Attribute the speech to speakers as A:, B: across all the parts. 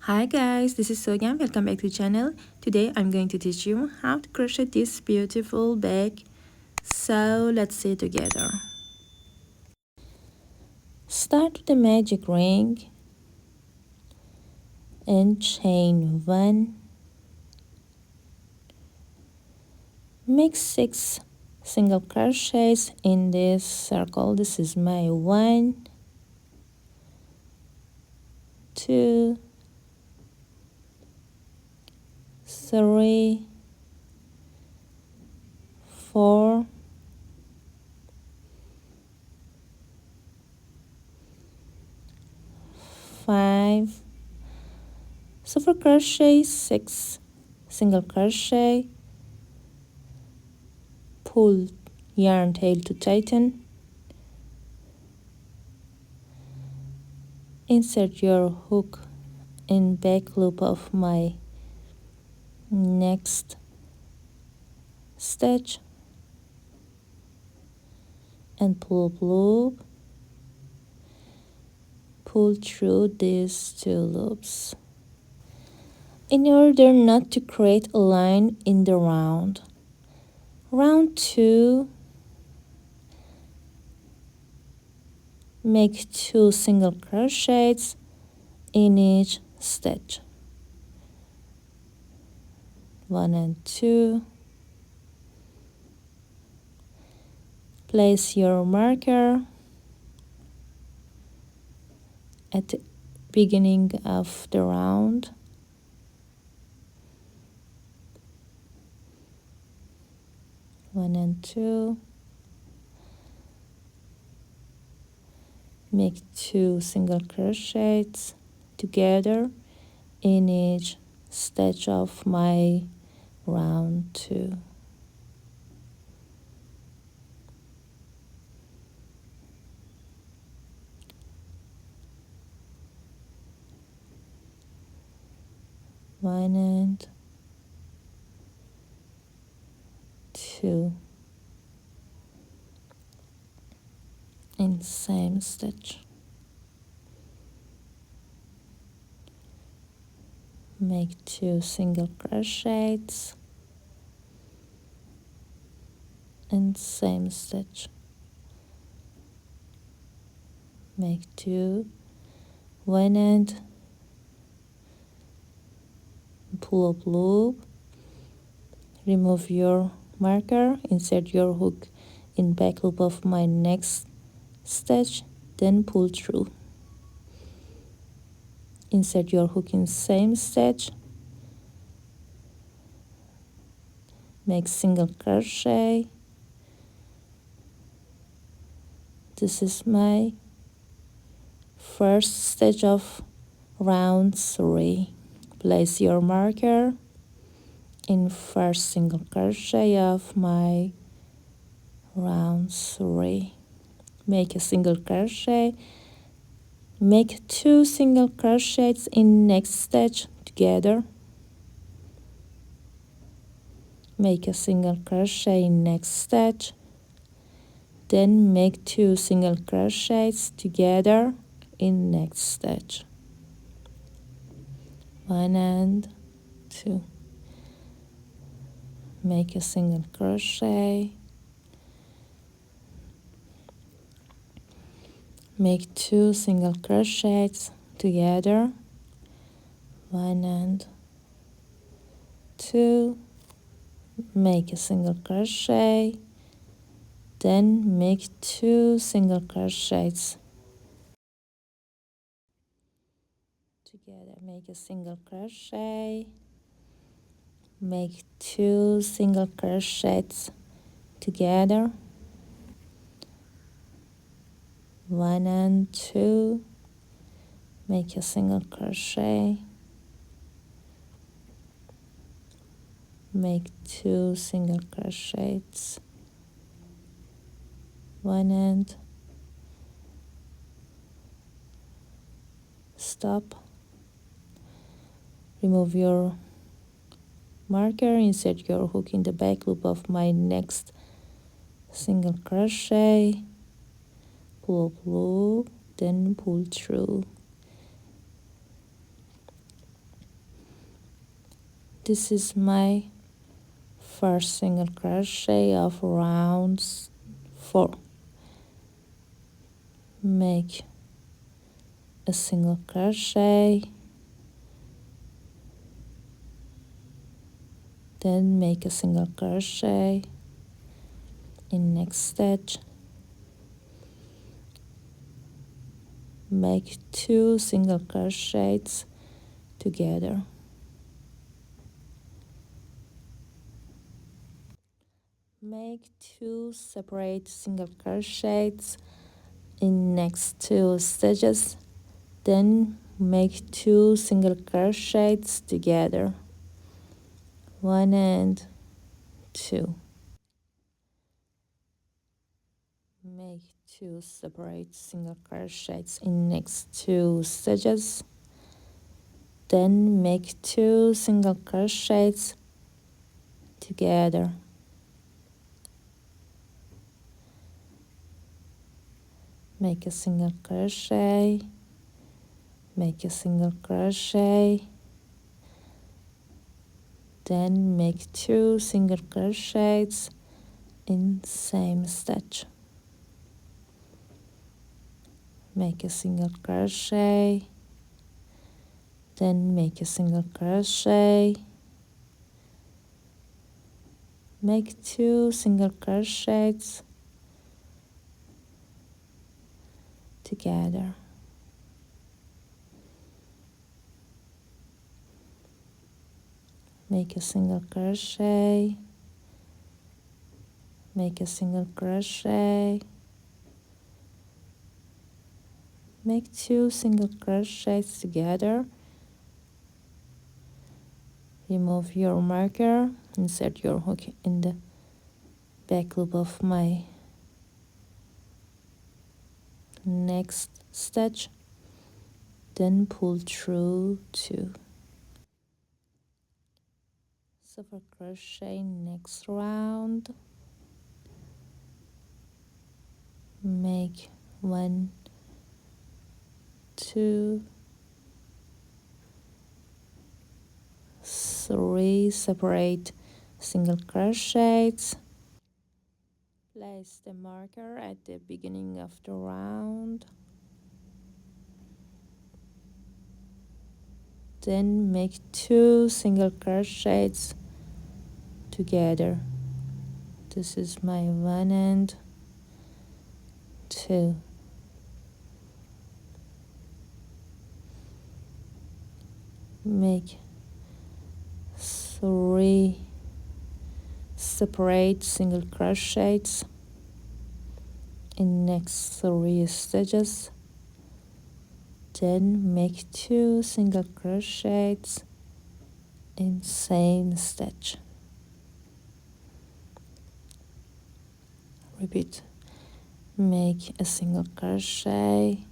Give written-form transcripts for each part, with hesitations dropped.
A: Hi guys, this is Sonia. Welcome back to the channel. Today I'm going to teach you how to crochet this beautiful bag. So let's see it together. Start with the magic ring and chain 1. Make 6 single crochets in this circle. This is my 1, 2, 3, 4, 5. So for crochet 6 single crochet, pull yarn tail to tighten, insert your hook in back loop of my next stitch and pull up loop, pull through these 2 loops. In order not to create a line in the round 2, make 2 single crochets in each stitch, 1 and 2. Place your marker at the beginning of the round. One and 2. Make 2 single crochets together in each stitch of my round 2. One and 2 in same stitch. Make 2 single crochets in same stitch. Make 2, 1 end, pull up loop, remove your marker, insert your hook in back loop of my next stitch, then pull through. Insert your hook in same stitch, make single crochet. This is my first stitch of round 3. Place your marker in first single crochet of my round 3. Make a single crochet, make 2 single crochets in next stitch together, make a single crochet in next stitch, then make 2 single crochets together in next stitch, 1 and 2. Make a single crochet, make 2 single crochets together, 1 and 2. Make a single crochet, then make 2 single crochets together. Make a single crochet, make 2 single crochets together, 1 and 2. Make a single crochet, make 2 single crochets, 1 and stop. Remove your marker, insert your hook in the back loop of my next single crochet, pull up loop, then pull through. This is my first single crochet of round 4. Make a single crochet, then make a single crochet in next stitch, make 2 single crochets together, make 2 separate single crochets in next 2 stitches, then make 2 single crochets together, 1 and 2. Make 2 separate single crochets in next 2 stitches, then make 2 single crochets together, make a single crochet, make a single crochet, then make 2 single crochets in same stitch, make a single crochet, then make a single crochet, make 2 single crochets together, make a single crochet, make a single crochet, make 2 single crochets together, remove your marker, insert your hook in the back loop of my next stitch, then pull through 2. So for crochet next round, make 1, 2, 3 separate single crochets, place the marker at the beginning of the round, then make 2 single crochets together. This is my 1 and 2. Make 3 separate single crochets in next 3 stitches, then make 2 single crochets in same stitch. Repeat. Make a single crochet,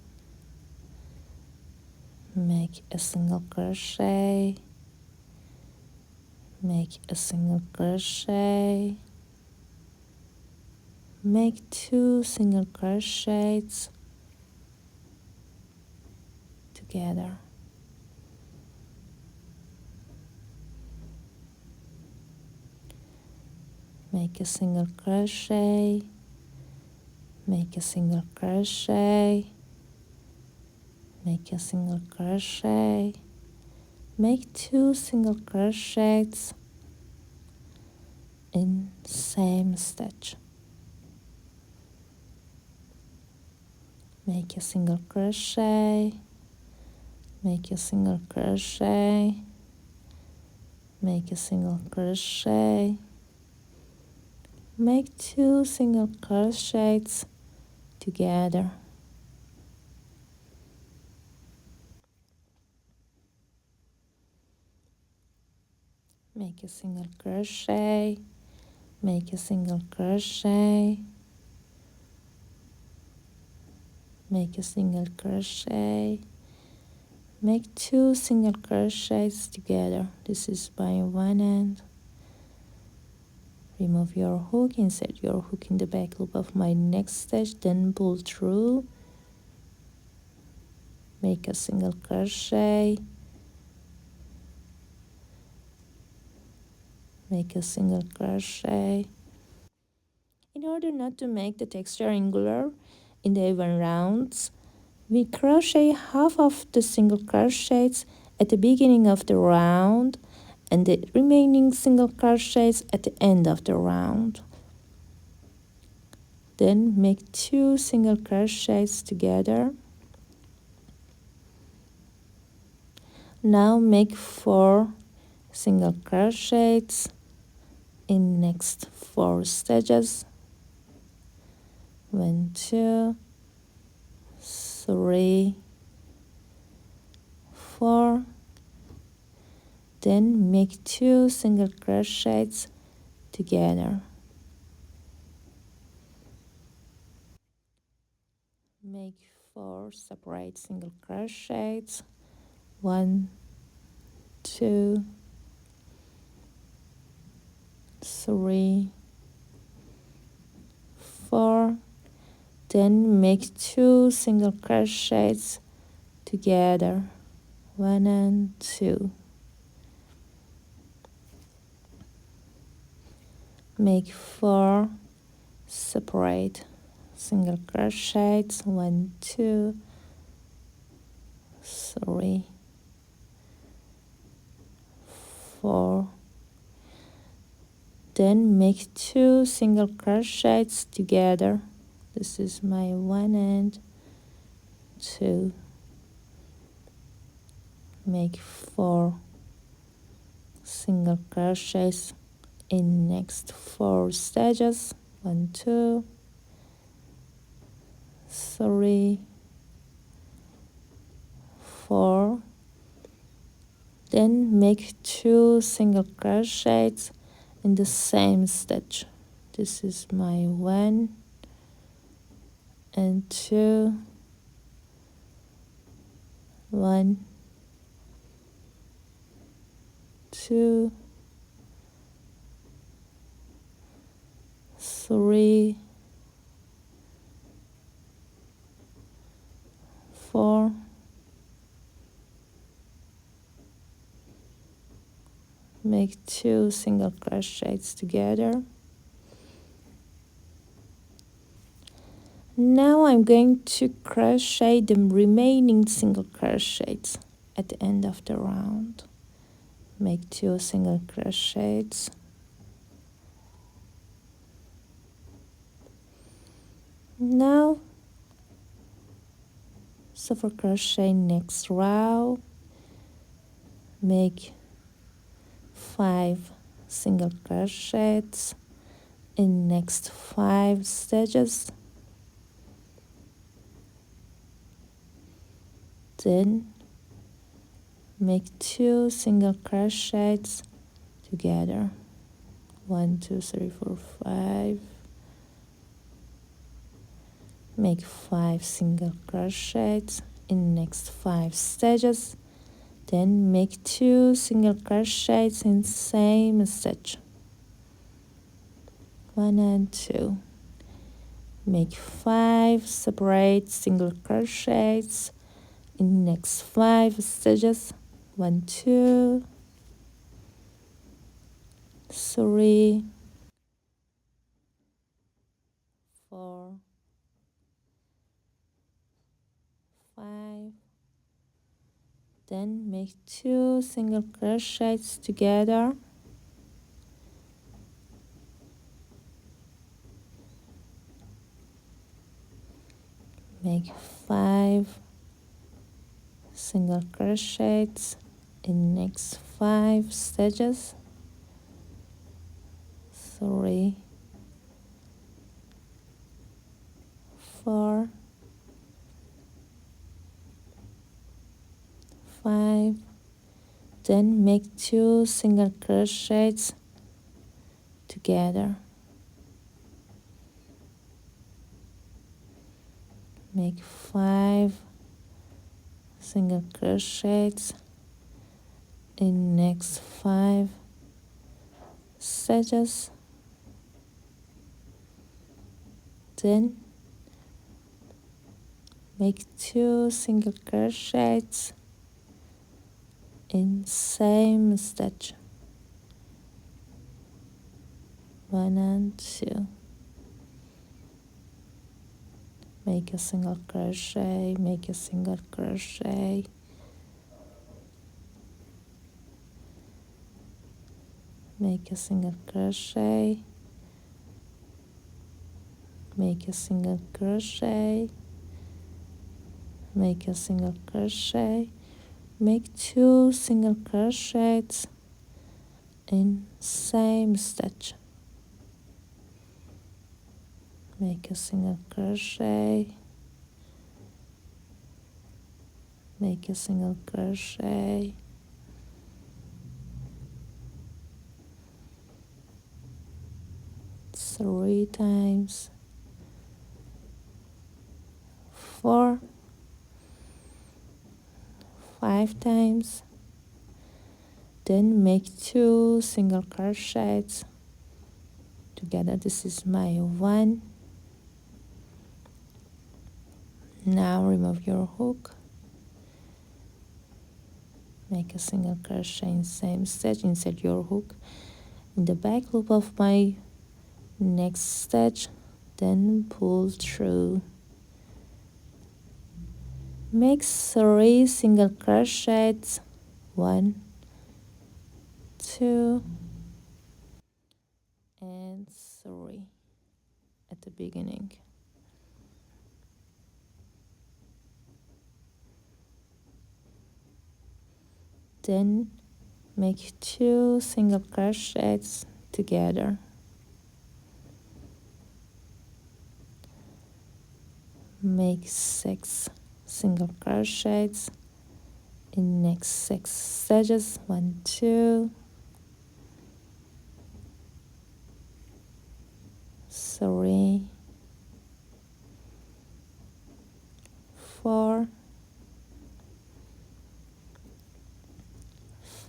A: make a single crochet, make a single crochet, make 2 single crochets together, make a single crochet, make a single crochet, make a single crochet, make 2 single crochets in same stitch, make a single crochet, make a single crochet, make a single crochet, make 2 single crochets together, make a single crochet, make a single crochet, make a single crochet, make 2 single crochets together. This is by one end. Remove your hook, insert your hook in the back loop of my next stitch, then pull through, make a single crochet, make a single crochet. In order not to make the texture angular in the even rounds, we crochet half of the single crochets at the beginning of the round and the remaining single crochets at the end of the round. Then make 2 single crochets together. Now make 4 single crochets in next 4 stitches. 1, 2, 3, 4. Then make 2 single crochets together. Make 4 separate single crochets. 1, 2, 3, 4. Then make 2 single crochets together. 1 and 2. Make 4 separate single crochets. 1, 2, 3, 4. Then make 2 single crochets together. This is my 1 and 2. Make 4 single crochets in next 4 stitches. 1, 2, 3, 4. Then make 2 single crochets in the same stitch. This is my 1 and 2, 1, 2, 3, 4, make 2 single crochets together. Now I'm going to crochet the remaining single crochets at the end of the round. Make 2 single crochets. Now silver crochet next row. Make 5 single crochets in next 5 stitches. Then make 2 single crochets together. 1, 2, 3, 4, 5. Make 5 single crochets in next 5 stitches. Then make 2 single crochets in same stitch. 1 and 2. Make 5 separate single crochets in next 5 stitches. 1, 2, 3, 4, 5. Then make 2 single crochets together. Make 5 single crochets in next 5 stitches. 3, 4, 5. Then make 2 single crochets together. Make 5 single crochets in next 5 stitches. Then make 2 single crochets in same stitch. 1 and 2. Make a single crochet, make a single crochet, make a single crochet, make a single crochet, make a single crochet, make 2 single crochets in same stitch. Make a single crochet, make a single crochet, three times, 4, 5 times, then make 2 single crochets together. This is my 1. Now remove your hook, make a single crochet in same stitch, insert your hook in the back loop of my next stitch, then pull through. Make 3 single crochets, 1, 2 and 3 at the beginning. Then make 2 single crochets together. Make 6 single crochets in next 6 stitches. 1, 2, 3, 4,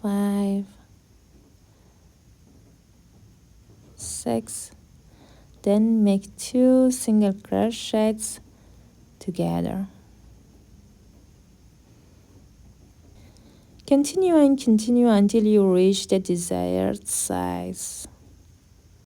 A: 5, 6. Then make 2 single crochets together. Continue and continue until you reach the desired size.